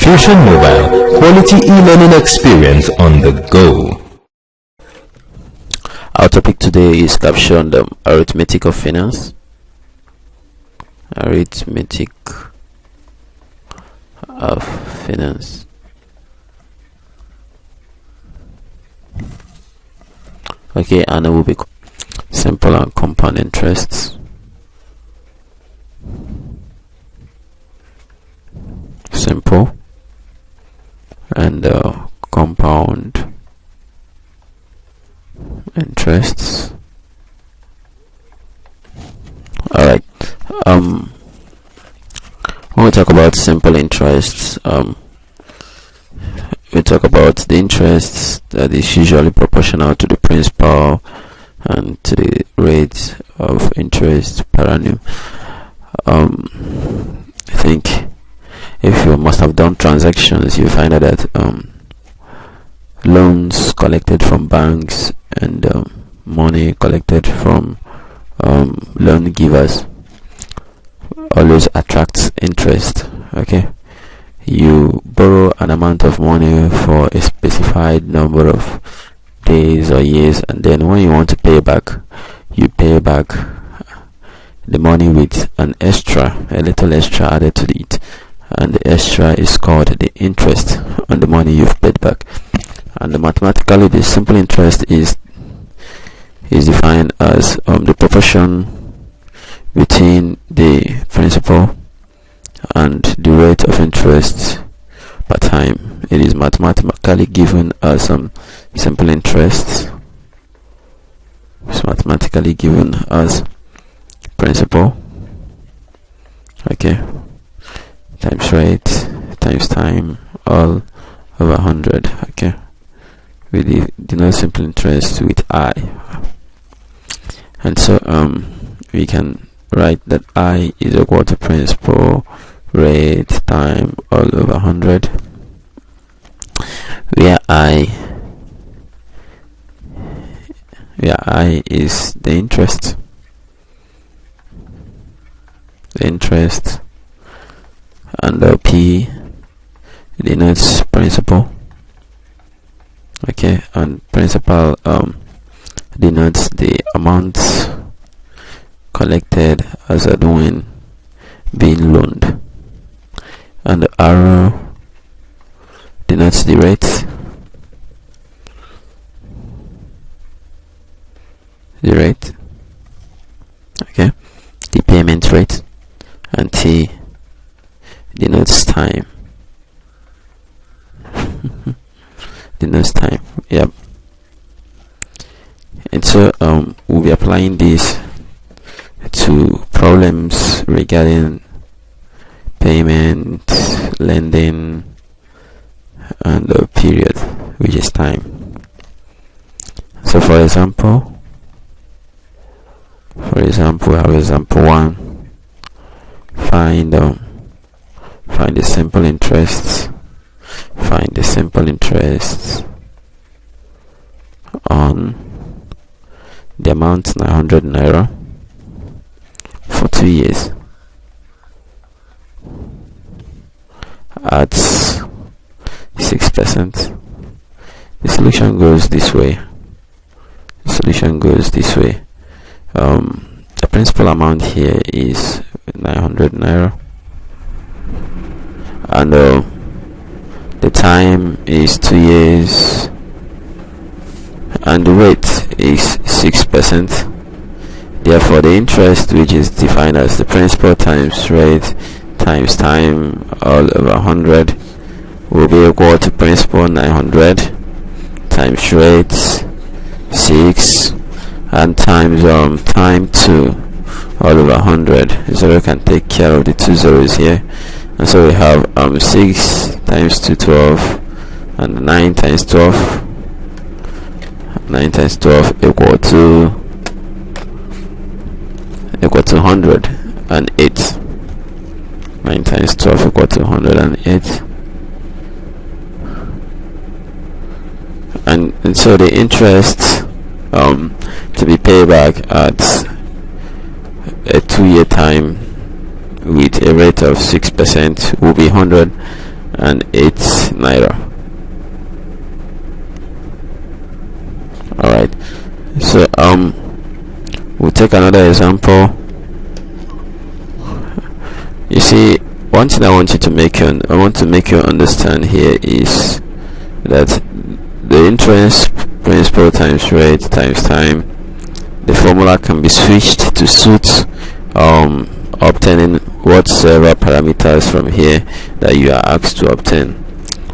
Tuition Mobile, quality e-learning experience on the go. Our topic today is captioned Arithmetic of Finance. Arithmetic of Finance. Okay, and it will be simple and compound interests. Simple and compound interests. Alright, when we talk about simple interests, we talk about the interests that is usually proportional to the principal and to the rate of interest per annum. I think if you must have done transactions, you find out that loans collected from banks and money collected from loan givers always attracts interest. Okay, you borrow an amount of money for a specified number of days or years, and then when you want to pay back, you pay back the money with a little extra added to it, and the extra is called the interest on the money you've paid back. And mathematically, the simple interest is defined as the proportion between the principal and the rate of interest per time. It is mathematically given as simple interest. It's mathematically given as principal, okay, times rate times time, all over 100. Okay, we denote simple interest with I, and so we can write that I is equal to principal rate time all over 100, where I is the interest. And P denotes principal. Okay, and principal denotes the amount collected as a loan being loaned, and the arrow denotes the rate. Okay, the payment rate, and T denotes time. Denotes time. Yep. And so we'll be applying this to problems regarding payment, lending, and the period, which is time. So for example, we have example 1. Find the simple interests. Find the simple interests on the amount 900 naira for 2 years at 6%. The solution goes this way. The principal amount here is 900 naira, and the time is 2 years, and the rate is 6%. Therefore, the interest, which is defined as the principal times rate times time all over 100, will be equal to principal 900 times rate 6 and times time 2 all over 100. So we can take care of the 2 zeros here, and so we have 6 times 2, 12, and 9 times 12. 9 times 12 equal to 108. 9 times 12 equal to 108. And so the interest to be paid back at a 2-year time with a rate of 6% will be 100, naira. All right, so we'll take another example. You see, one thing I want to make you understand here is that the interest principal times rate times time, the formula can be switched to suit obtaining whatsoever parameters from here that you are asked to obtain.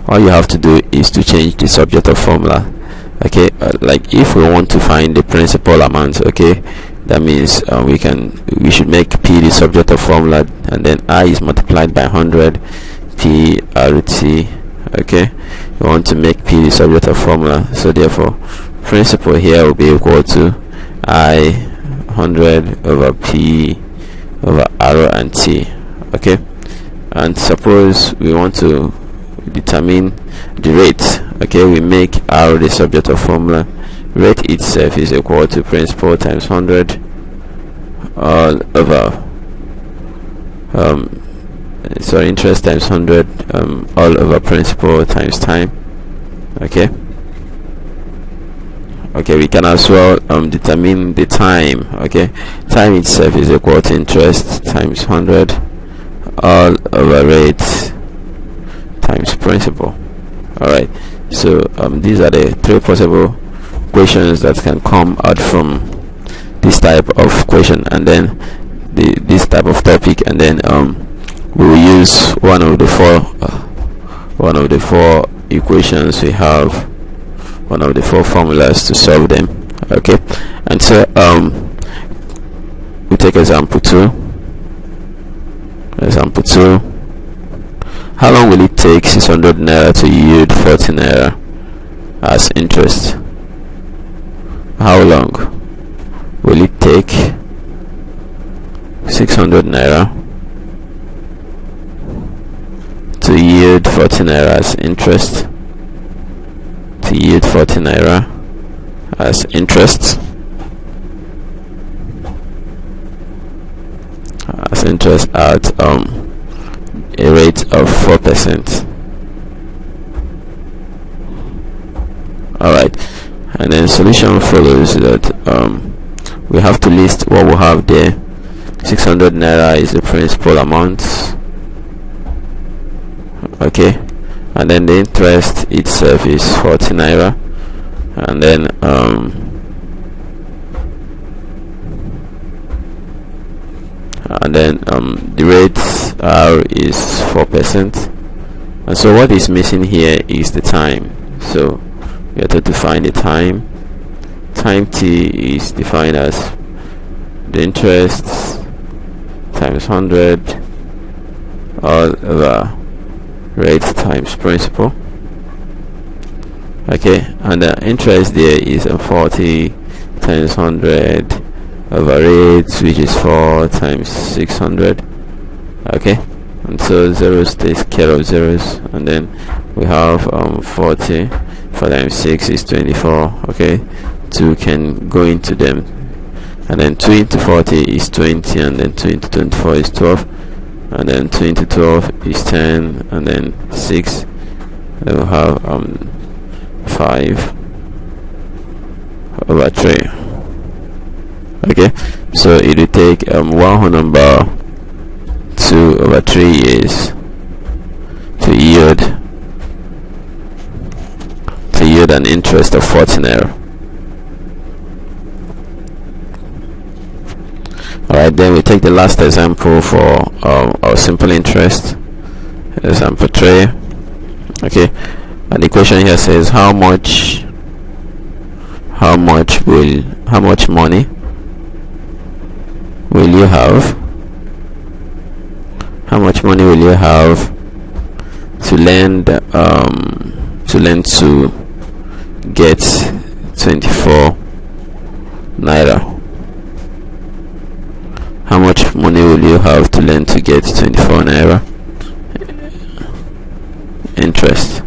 All you have to do is to change the subject of formula. Okay, like if we want to find the principal amount, okay, that means we should make P the subject of formula, and then I is multiplied by 100 P RT. Okay, we want to make P the subject of formula, so therefore principal here will be equal to I 100 over P over R and T. Okay, and suppose we want to determine the rate. Okay, we make R the subject of formula. Rate itself is equal to principal times 100 all over interest times 100 all over principal times time. Okay, we can as well determine the time. Okay, time itself is equal to interest times 100 all over rate times principal. All right, so these are the three possible equations that can come out from this type of question, and then this type of topic, and then we will use one of the four equations we have, one of the four formulas to solve them. Okay, and so we take example 2. How long will it take 600 naira to yield 40 naira as interest? How long will it take 600 naira to yield 40 naira as interest? To yield 40 naira as interest at a rate of 4%. Alright, and then solution follows that we have to list what we have there. 600 naira is the principal amount. Okay, and then the interest itself is 40 naira, and then the rate R is 4%, and so what is missing here is the time. So we have to find the time. Time T is defined as the interest times 100 all over rate times principal. Okay, and the interest there is 40 times 100 over rate, which is 4 times 600. Okay, and so zeros takes care of zeros, and then we have 40 4 times 6 is 24. Okay, 2 can go into them, and then 2 into 40 is 20, and then 2 into 24 is 12, and then 2 into 12 is 10, and then 6, then we'll have 5 over 3. Okay, so it will take 1 whole number 2 over 3 years to yield an interest of 40 naira. Alright, then we take the last example for our simple interest, example 3. Okay, and the question here says how much money will you have? How much money will you have to lend to get 24 naira? How much money will you have to lend to get 24 naira interest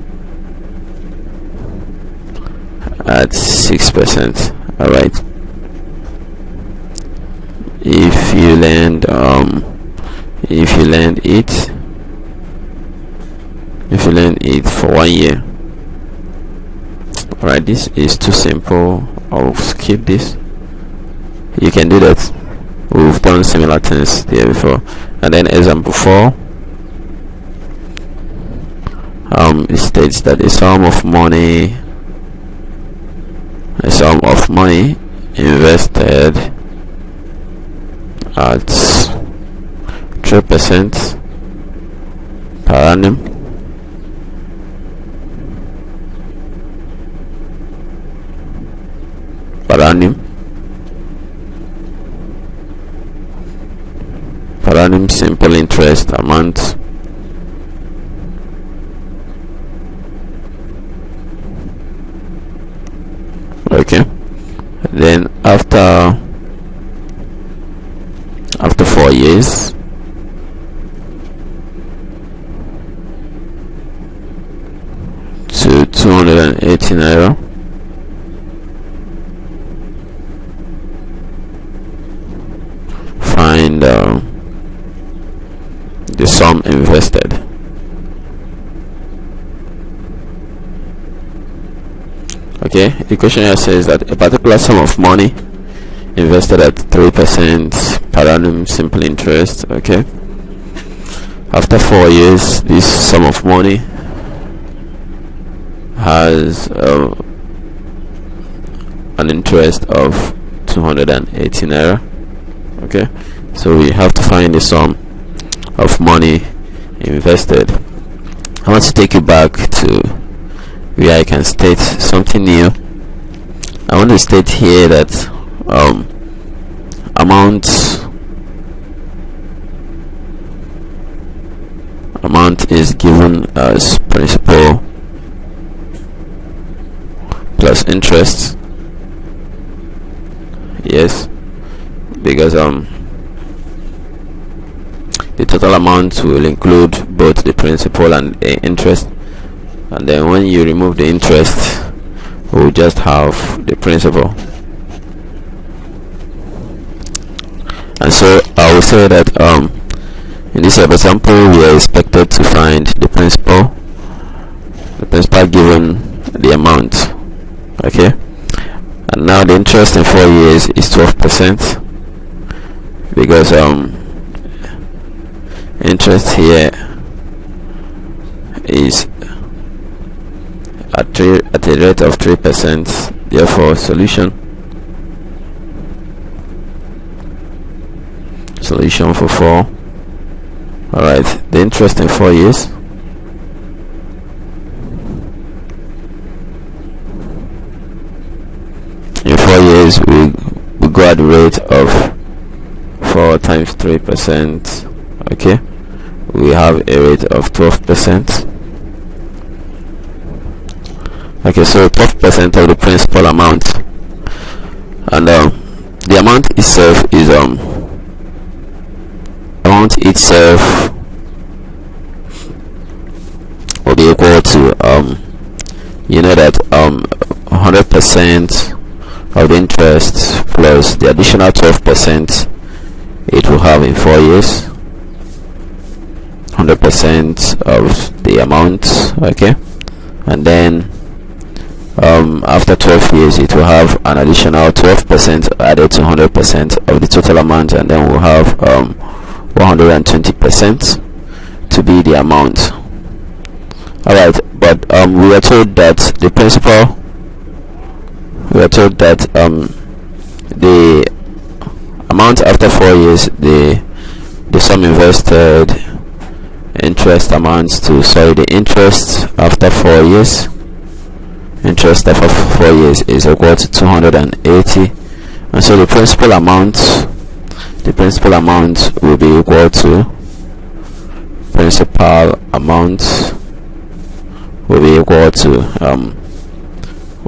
at 6%? All right, if you lend filling it for 1 year. Alright, this is too simple. I'll skip this. You can do that. We've done similar things there before. And then example 4, it states that a sum of money invested at 3% per annum simple interest amount okay. Then after 4 years, to 280 naira. Find the sum invested. Okay, the question here says that a particular sum of money invested at 3% per annum simple interest. Okay, after 4 years, this sum of money has an interest of 280 naira. Okay, so we have to find the sum of money invested. I want to take you back to where I can state something new. I want to state here that amount is given as principal plus interest. Yes, because the total amount will include both the principal and the interest, and then when you remove the interest, we'll just have the principal. And so I will say that in this example we are expected to find the principal given the amount. Okay, and now the interest in 4 years is 12%, because interest here is at a rate of 3%. Therefore, solution for 4. Alright, the interest in 4 years we go at the rate of 4 times 3%. Okay, we have a rate of 12%. Okay, so 12% of the principal amount, and the amount itself is will be equal to you know that 100% of the interest plus the additional 12% it will have in 4 years. 100% of the amount. Okay, and then after 12 years it will have an additional 12% added to 100% of the total amount, and then we'll have 120% to be the amount. Alright, but we are told that the principal, the amount after 4 years, the sum invested, interest amounts to, the interest after 4 years, interest after 4 years is equal to 280, and so the principal amount will be equal to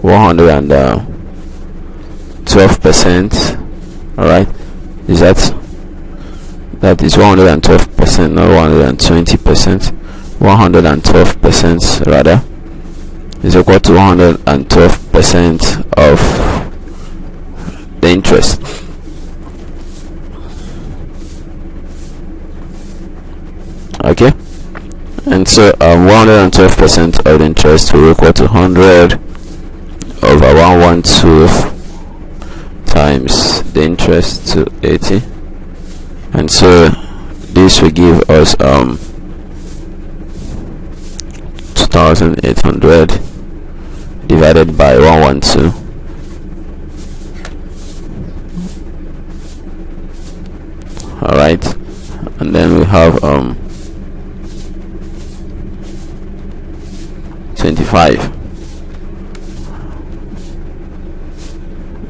112%. Alright, is that is 112%, not 120%. 112% rather is equal to 112% of the interest. Okay, And so 112% of the interest will equal to 100 over 112 times the interest to 80, and so this will give us 2800 divided by 112. Alright, and then we have 25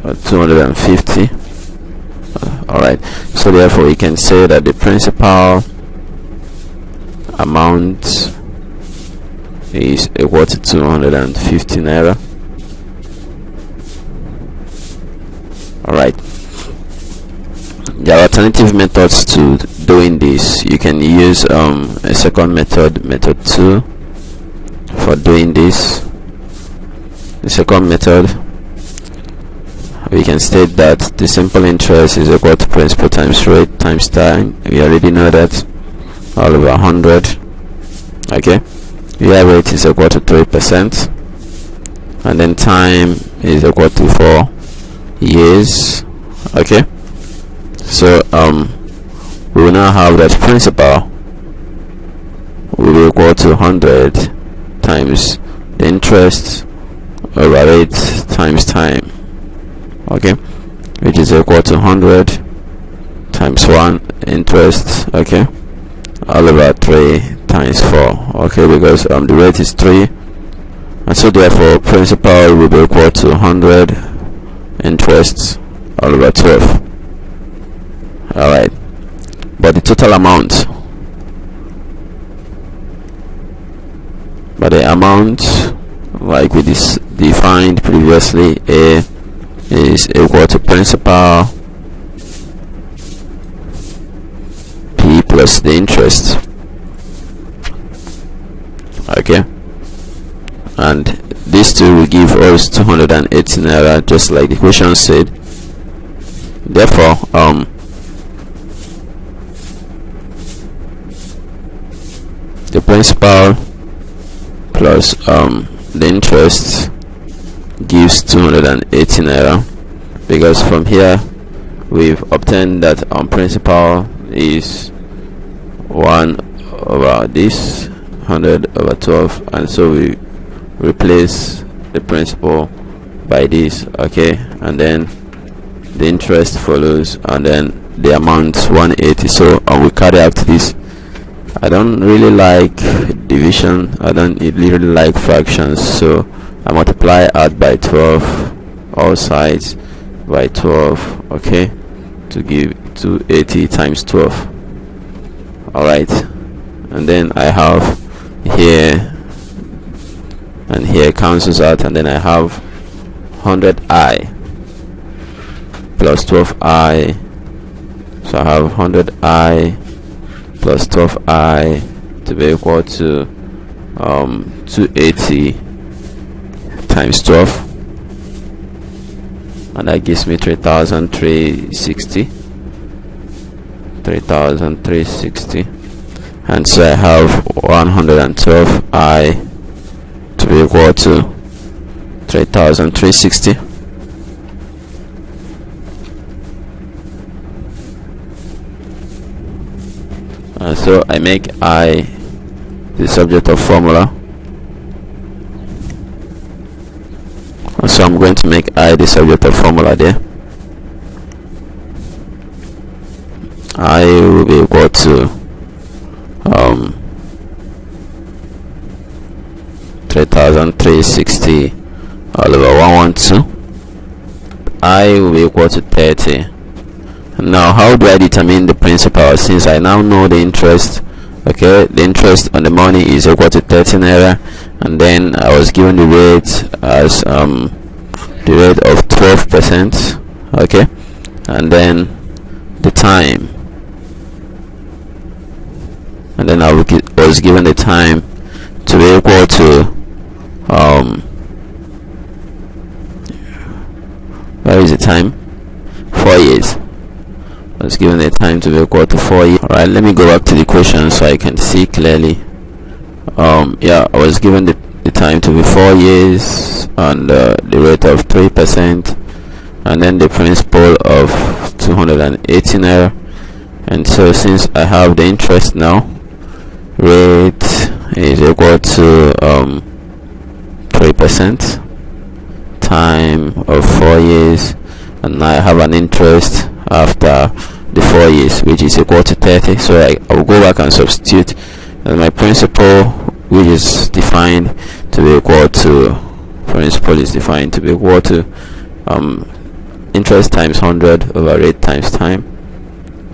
or 250. Alright, so therefore we can say that the principal amount is equal to 250 naira. Alright, there are alternative methods to doing this. You can use a second method, method 2, for doing this. The second method, we can state that the simple interest is equal to principal times rate times time. We already know that, all over 100. Okay, year rate is equal to 3%, and then time is equal to 4 years. Okay, so we will now have that principal will be equal to 100 times the interest over rate times time. Okay, which is equal to 100 times 1 interest, okay, all over 3 times 4. Okay, because the rate is 3, and so therefore principal will be equal to 100 interest all over 12. Alright, but the total amount, like we defined previously, A is equal to principal P plus the interest. Okay, and these two will give us 280 naira, just like the question said. Therefore the principal plus the interest gives 280 naira, because from here we've obtained that principal is 1 over this 100 over 12, and so we replace the principal by this. Okay, and then the interest follows, and then the amount 180. So we carry out this. I don't really like division, I don't really like fractions, so I multiply out by 12 all sides by 12, okay, to give 280 times 12. Alright, and then I have here and here cancels out, and then I have 100i plus 12i, so I have 100i plus 12i to be equal to 280 times 12, and that gives me 3,360, and so I have 112i to be equal to 3,360. And so I make I the subject of formula. So I'm going to make I the subject of formula there. I will be equal to 3,360 all over 112. I will be equal to 30. Now how do I determine the principal, since I now know the interest? Okay, the interest on the money is equal to 30 naira, and then I was given the rate as the rate of 12%. Okay, and then the time, and then I was given the time to be equal to where is the time? 4 years. I was given the time to be equal to 4 years. Alright, let me go back to the question so I can see clearly Yeah, I was given the time to be 4 years, and the rate of 3%, and then the principal of 280 naira. And so since I have the interest now, rate is equal to 3% time of 4 years, and I have an interest after the 4 years, which is equal to 30. So I will go back and substitute, and my principal, which is defined to be equal to interest times 100 over rate times time.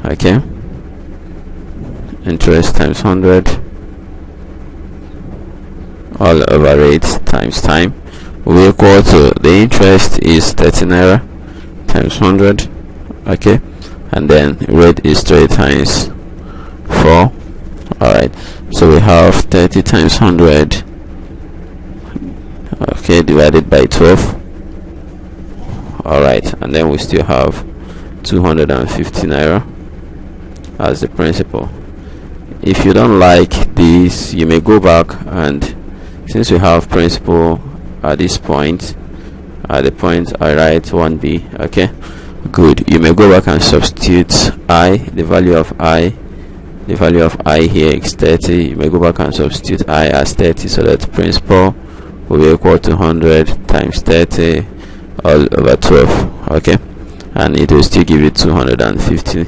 Okay, interest times 100 all over rate times time will be equal to, the interest is 30 naira times 100. Okay, and then rate is 3 times 4. Alright, so we have 30 times 100, okay, divided by 12. Alright, and then we still have 250 naira as the principal. If you don't like this, you may go back, and since we have principal at this point, at the point I write 1b. Okay, good. You may go back and substitute I, the value of I here is 30. You may go back and substitute I as 30, so that principal will be equal to 100 times 30 all over 12. Okay, and it will still give you 250.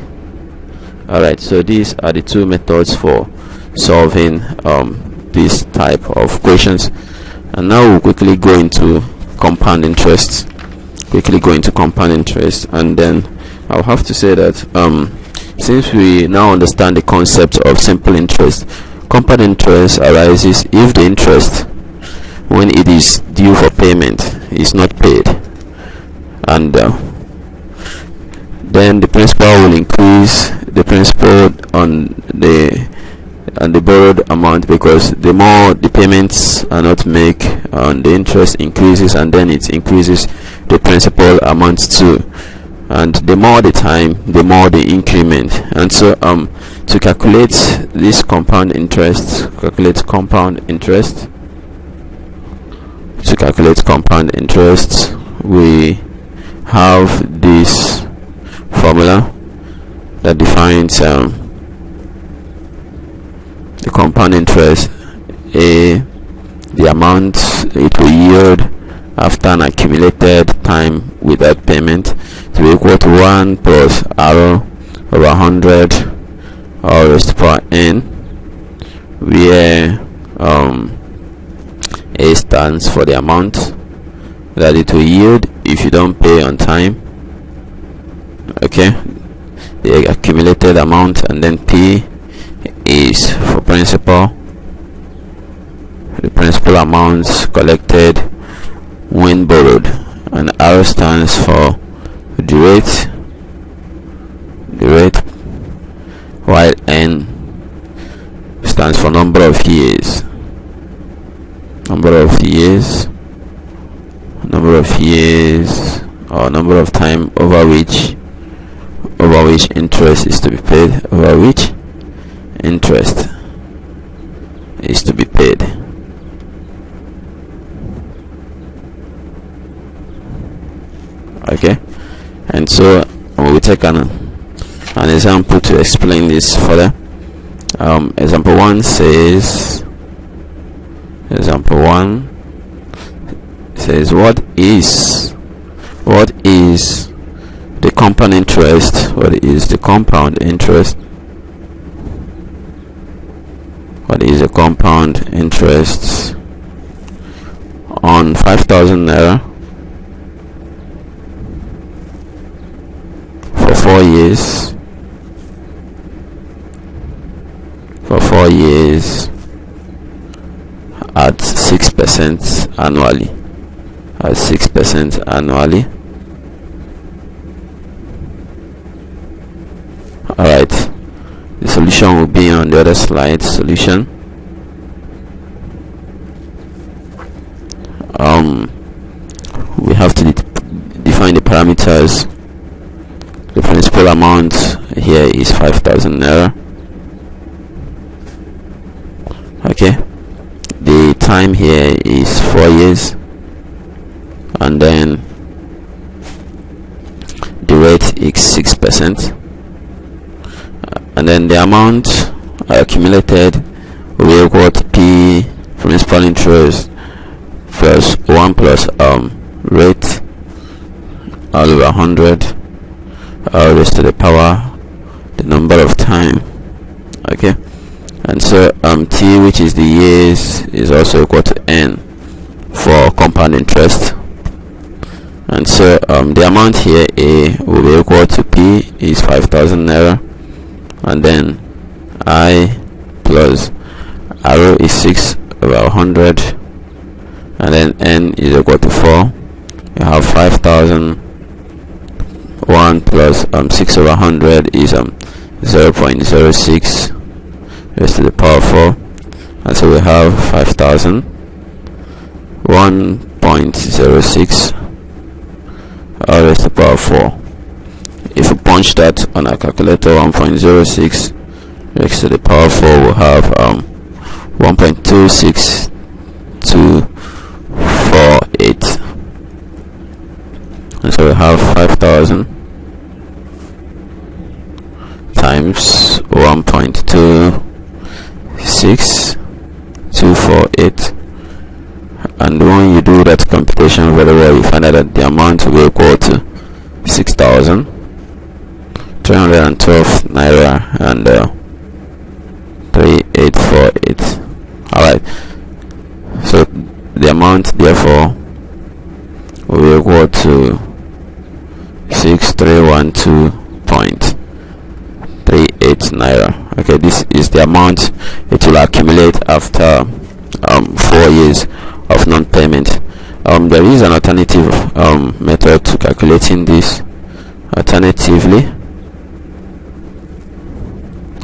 Alright, so these are the two methods for solving this type of questions. And now we'll quickly go into compound interest. And then I'll have to say that since we now understand the concept of simple interest, compound interest arises if the interest, when it is due for payment, is not paid, and then the principal will increase the principal on the borrowed amount, because the more the payments are not made, the interest increases, and then it increases the principal amount too, and the more the time, the more the increment. And so to calculate this compound interest, we have this formula that defines the compound interest. The amount it will yield after an accumulated time without payment to be equal to 1 plus r over 100 all raised to power n, where a stands for the amount that it will yield if you don't pay on time. Okay, the accumulated amount, and then p is for principal, the principal amounts collected when borrowed, and r stands for the rate, while n stands for number of years or number of time over which interest is to be paid, Okay, and so we'll take an example to explain this further. Example 1 says what is the compound interest? What is the compound interest on 5,000 naira for 4 years? At 6% annually. Alright, the solution will be on the other slide. Solution. We have to define the parameters. The principal amount here is 5,000 naira. Okay, time here is 4 years, and then the rate is 6%, and then the amount accumulated will be equal to P principal interest plus 1 plus rate all over 100 raised to the power the number of time. Okay, and so T, which is the years, is also equal to N for compound interest. And so the amount here, A, will be equal to P is 5,000 naira, and then I plus arrow is 6 over 100, and then N is equal to 4. You have 5,000. 1 plus 6 over 100 is 0.06 raised to the power 4, and so we have 5,000 1.06 raised to the power 4. If we punch that on our calculator, 1.06 raised to the power 4 will have 1.26248, and so we have 5,000 times 1.26248, and when you do that computation very well, you find out that the amount will be equal to 6,312 naira and 3848. Alright, so the amount therefore will be equal to 6312.38 naira. Okay, this is the amount it will accumulate after 4 years of non-payment. There is an alternative method to calculating this. Alternatively,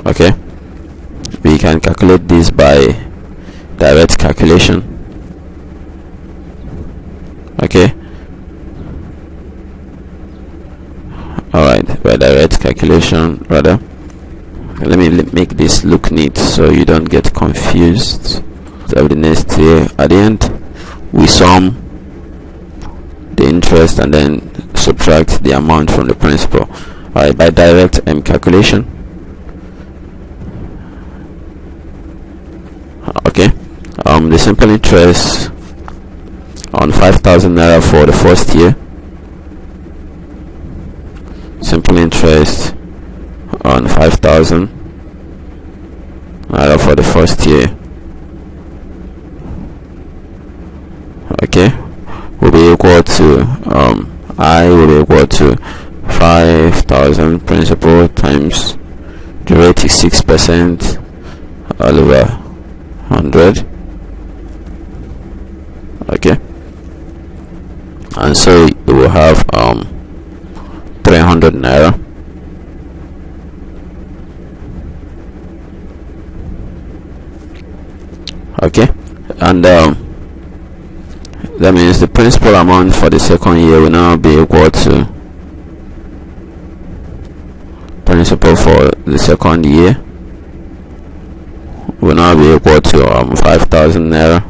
okay, we can calculate this by direct calculation. Okay, alright, by direct calculation rather. Let me make this look neat so you don't get confused. So the next year, at the end, we sum the interest and then subtract the amount from the principal. Alright, by direct calculation. Okay, the simple interest on 5,000 naira for the first year. Simple interest on 5,000 naira for the first year, okay, will be equal to I will be equal to 5,000 principal times the rate is 6% all over 100. Okay, and so it will have 300 naira. Okay, and that means the principal amount for the second year will now be equal to principal for the second year will now be equal to 5,000 naira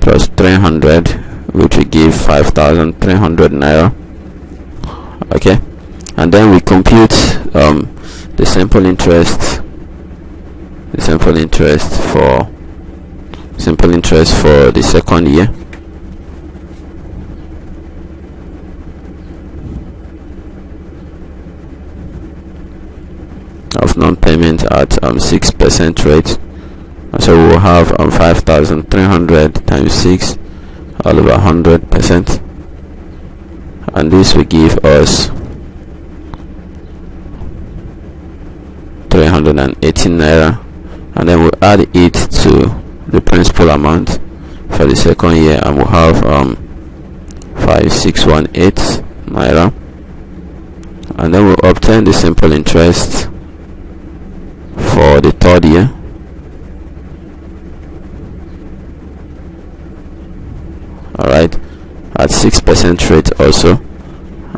plus 300, which will give 5,300 naira. Okay, and then we compute the simple interest for the second year. Of non-payment at 6% rate, so we'll have 5,300 times 6 all over 100%, and this will give us 318 naira, and then we'll add it to the principal amount for the second year, and we'll have 5618 naira, and then we'll obtain the simple interest for the third year. Alright, at 6% rate also,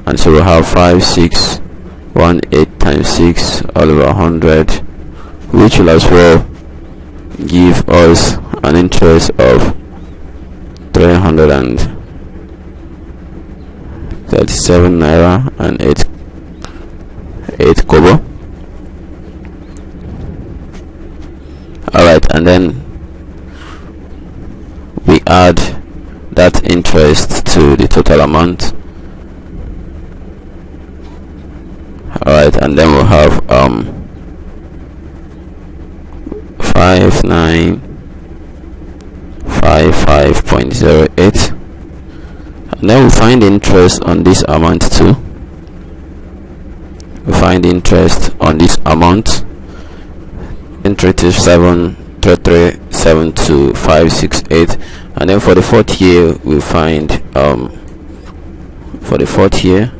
and so we'll have 5618 times 6 all over 100, which will as well give us an interest of 337 naira and 8 kobo. Alright, and then we add that interest to the total amount. Alright, and then we'll have 5955.08, and then we'll find interest on this amount too. We find interest on this amount. Interest is 733,72568, and then for the fourth year we find for the fourth year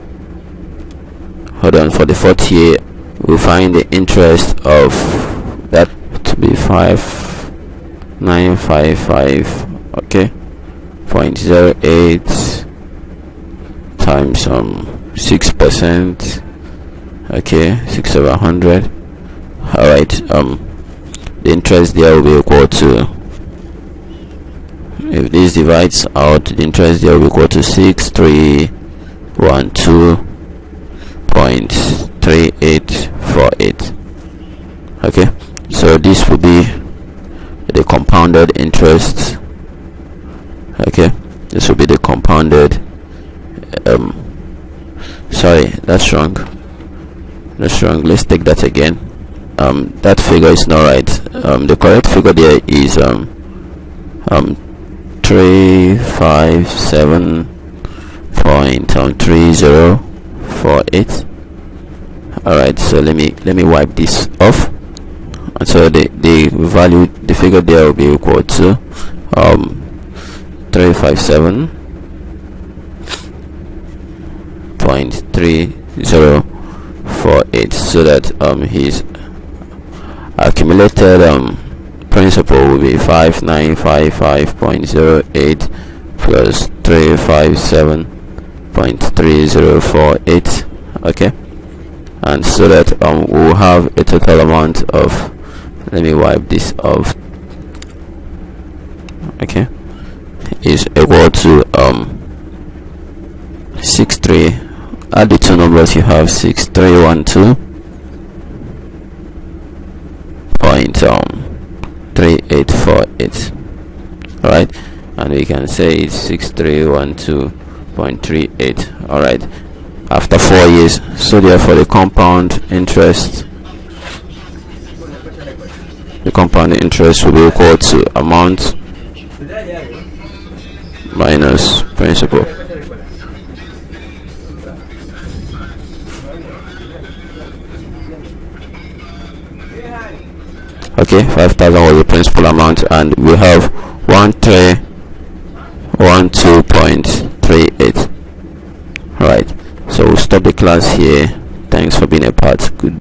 we find the interest of that to be 5955, okay, 0.08 times 6%, okay, 6 over 100. Alright, the interest there will be equal to, if this divides out, the interest there will be equal to 6312.3848. okay, so this will be the compounded interest. Okay, this will be the compounded sorry, that's wrong, let's take that again. That figure is not right. The correct figure there is 357.3048. Alright, so let me wipe this off, and so the value, the figure there will be equal to 357.3048, so that his accumulated principal will be 5955.08 plus 357.3048. okay, and so that we'll have a total amount of, let me wipe this off, okay, is equal to 63, add the two numbers, you have 6312.3848. alright, and we can say it's 6312.38. alright, after 4 years. So therefore the compound interest will be equal to amount minus principal. Okay, 5,000 was the principal amount, and we have 1312.38. Right, so we'll stop the class here. Thanks for being a part. Good.